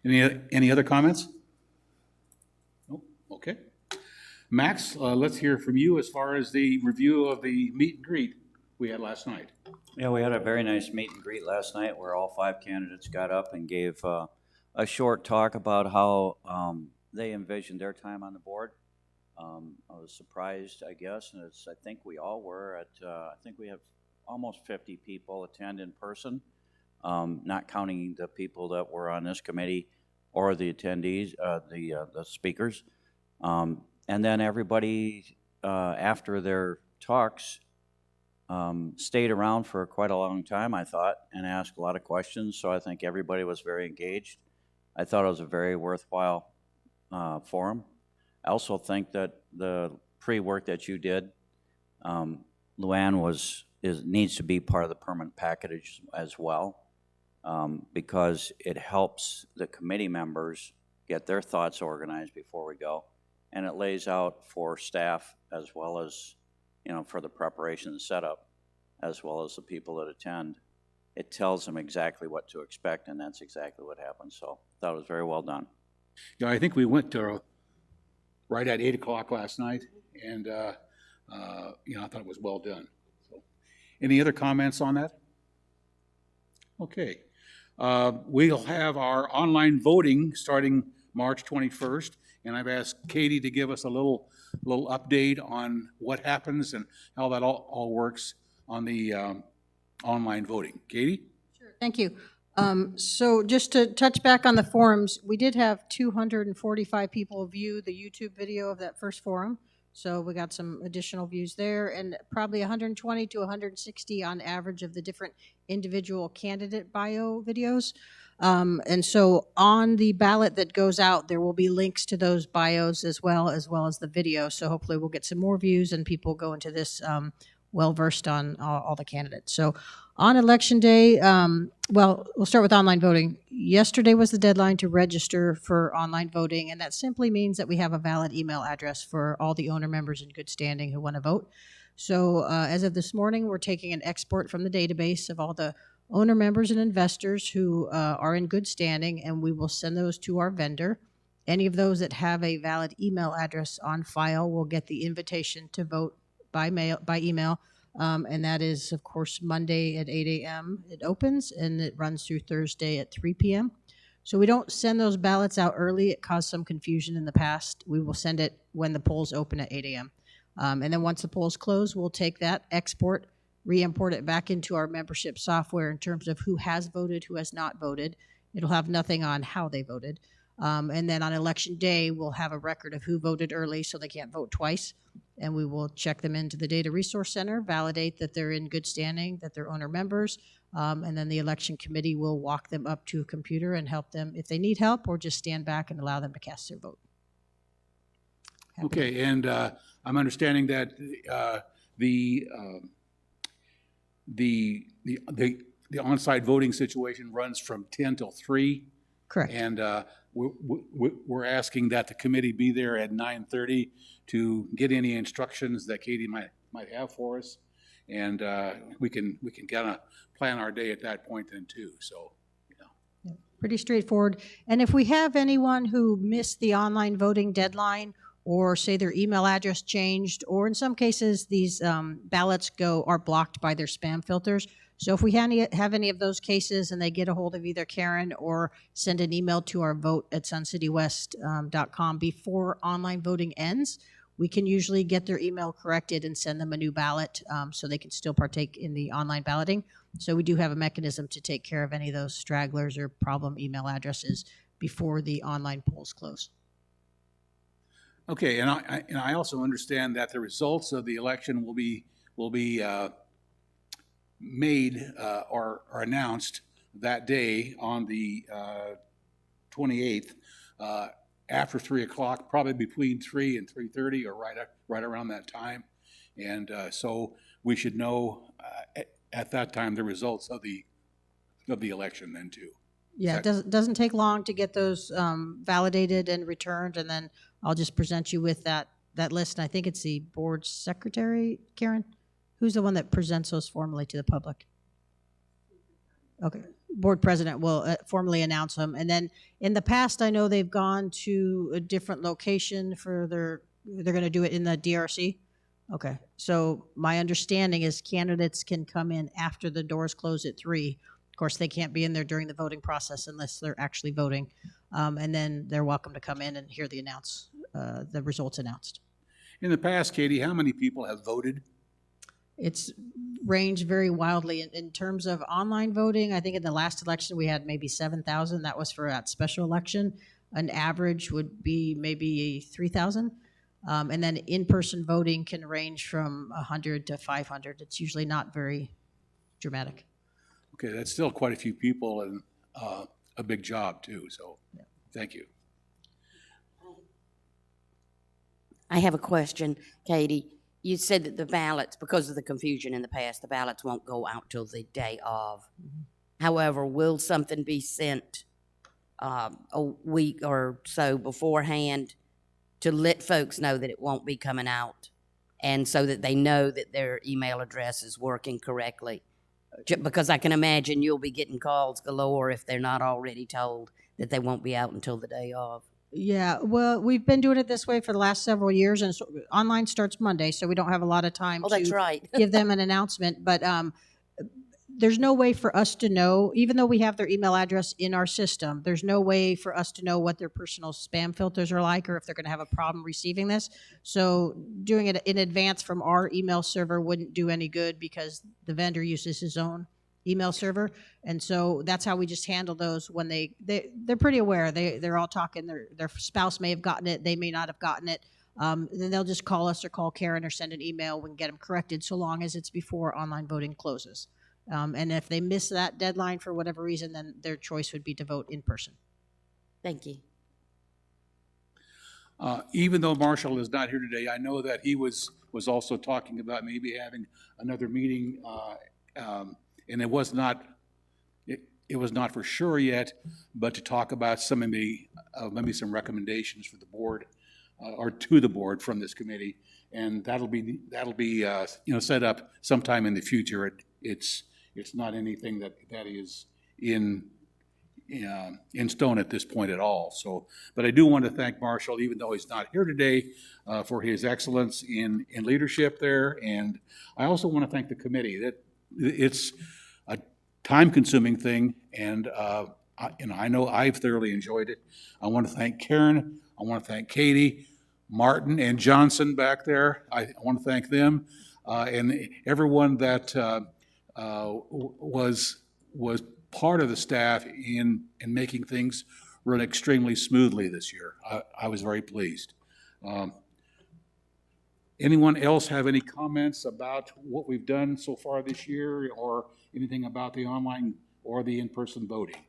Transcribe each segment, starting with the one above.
Any other comments? No? Okay. Max, let's hear from you as far as the review of the meet and greet we had last night. Yeah, we had a very nice meet and greet last night where all 5 candidates got up and gave a short talk about how they envisioned their time on the board. I was surprised, I guess, and I think we all were I think we have almost 50 people attend in person, not counting the people that were on this committee or the attendees, the speakers. And then everybody, after their talks, stayed around for quite a long time, I thought, and asked a lot of questions. So I think everybody was very engaged. I thought it was a very worthwhile forum. I also think that the pre-work that you did, Luann, needs to be part of the permanent package as well, because it helps the committee members get their thoughts organized before we go, and it lays out for staff as well as, for the preparation and setup, as well as the people that attend. It tells them exactly what to expect, and that's exactly what happened. So I thought it was very well done. Yeah, I think we went to right at 8 o'clock last night, and I thought it was well done. So, any other comments on that? Okay. We'll have our online voting starting March 21st, and I've asked Katie to give us a little update on what happens and how that all works on the online voting. Katie? Sure, thank you. So just to touch back on the forums, we did have 245 people view the YouTube video of that first forum. So we got some additional views there, and probably 120 to 160 on average of the different individual candidate bio videos. And so on the ballot that goes out, there will be links to those bios as well as the video. So hopefully we'll get some more views and people go into this well-versed on all the candidates. So on election day, well, we'll start with online voting. Yesterday was the deadline to register for online voting, and that simply means that we have a valid email address for all the owner members in good standing who want to vote. So as of this morning, we're taking an export from the database of all the owner members and investors who are in good standing, and we will send those to our vendor. Any of those that have a valid email address on file will get the invitation to vote by email. And that is, of course, Monday at 8 a.m. It opens, and it runs through Thursday at 3 p.m. So we don't send those ballots out early. It caused some confusion in the past. We will send it when the polls open at 8 a.m. And then once the polls close, we'll take that export, re-import it back into our membership software in terms of who has voted, who has not voted. It'll have nothing on how they voted. And then on election day, we'll have a record of who voted early so they can't vote twice. And we will check them into the Data Resource Center, validate that they're in good standing, that they're owner members, and then the election committee will walk them up to a computer and help them if they need help, or just stand back and allow them to cast their vote. Okay, and I'm understanding that the on-site voting situation runs from 10 till 3. Correct. And we're asking that the committee be there at 9:30 to get any instructions that Katie might have for us, and we can kind of plan our day at that point then too. So, yeah, pretty straightforward. And if we have anyone who missed the online voting deadline, or say their email address changed, or in some cases these ballots are blocked by their spam filters. So if we have any of those cases and they get a hold of either Karen or send an email to our vote@suncitywest.com before online voting ends, we can usually get their email corrected and send them a new ballot so they can still partake in the online balloting. So we do have a mechanism to take care of any of those stragglers or problem email addresses before the online polls close. okay, and I also understand that the results of the election will be made or announced that day on the 28th after 3 o'clock, probably between 3 and 3:30 or right around that time. And so we should know at that time the results of the election then too. Yeah, it doesn't take long to get those validated and returned, and then I'll just present you with that list. And I think it's the board secretary, Karen? Who's the one that presents those formally to the public? Okay, board president will formally announce them. And then in the past, I know they've gone to a different location for they're going to do it in the DRC. Okay. So my understanding is candidates can come in after the doors close at 3. Of course, they can't be in there during the voting process unless they're actually voting. And then they're welcome to come in and hear the results announced. In the past, Katie, how many people have voted? It's ranged very wildly in terms of online voting. I think in the last election we had maybe 7,000. That was for that special election. An average would be maybe 3,000. And then in-person voting can range from 100 to 500. It's usually not very dramatic. Okay, that's still quite a few people and a big job too, so thank you. I have a question, Katie. You said that the ballots, because of the confusion in the past, the ballots won't go out till the day of. However, will something be sent a week or so beforehand to let folks know that it won't be coming out, and so that they know that their email address is working correctly? Because I can imagine you'll be getting calls galore if they're not already told that they won't be out until the day of. Yeah, well, we've been doing it this way for the last several years, and so, online starts Monday, so we don't have a lot of time Oh, that's to right. give them an announcement. But there's no way for us to know, even though we have their email address in our system, there's no way for us to know what their personal spam filters are like or if they're going to have a problem receiving this. So doing it in advance from our email server wouldn't do any good because the vendor uses his own email server. And so that's how we just handle those when they're pretty aware. They're all talking, their spouse may have gotten it, they may not have gotten it. Then they'll just call us or call Karen or send an email. We can get them corrected so long as it's before online voting closes. And if they miss that deadline for whatever reason, then their choice would be to vote in person. Thank you. Even though Marshall is not here today, I know that he was also talking about maybe having another meeting, and it was not for sure yet, but to talk about some of maybe some recommendations for the board or to the board from this committee, and that'll be set up sometime in the future. It's not anything that is in stone at this point at all. So, but I do want to thank Marshall, even though he's not here today, for his excellence in leadership there, and I also want to thank the committee. That it's a time-consuming thing, and I know I've thoroughly enjoyed it. I want to thank Karen. I want to thank Katie, Martin, and Johnson back there. I want to thank them and everyone that was part of the staff in making things run extremely smoothly this year. I was very pleased. Anyone else have any comments about what we've done so far this year, or anything about the online or the in-person voting?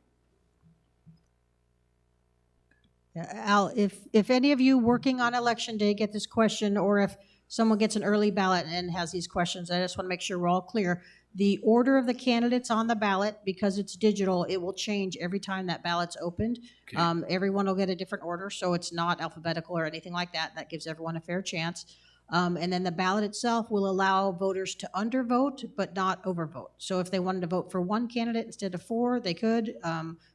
Al, if any of you working on election day get this question, or if someone gets an early ballot and has these questions, I just want to make sure we're all clear. The order of the candidates on the ballot, because it's digital, it will change every time that ballot's opened. Okay. Everyone will get a different order, so it's not alphabetical or anything like that. That gives everyone a fair chance. And then the ballot itself will allow voters to undervote, but not overvote. So if they wanted to vote for one candidate instead of 4, they could,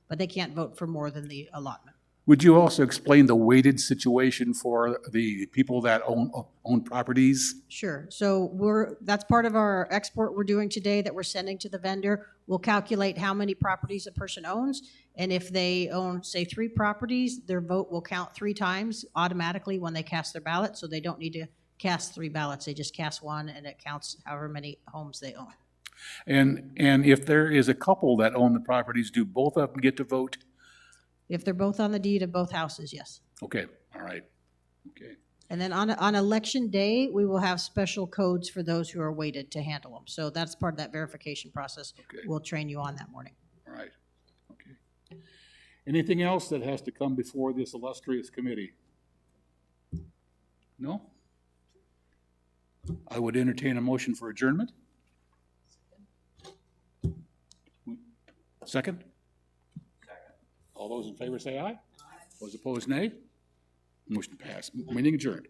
but they can't vote for more than the allotment. Would you also explain the weighted situation for the people that own properties? Sure. So that's part of our export we're doing today that we're sending to the vendor. We'll calculate how many properties a person owns, and if they own, say, 3 properties, their vote will count 3 times automatically when they cast their ballot, so they don't need to cast 3 ballots. They just cast 1, and it counts however many homes they own. And if there is a couple that own the properties, do both of them get to vote? If they're both on the deed of both houses, yes. Okay, all right, okay. And then on election day, we will have special codes for those who are weighted to handle them. So that's part of that verification process. Okay. We'll train you on that morning. All right, okay. Anything else that has to come before this illustrious committee? No? I would entertain a motion for adjournment. Second? All those in favor say aye. Those opposed, nay. Motion passed. Meeting adjourned.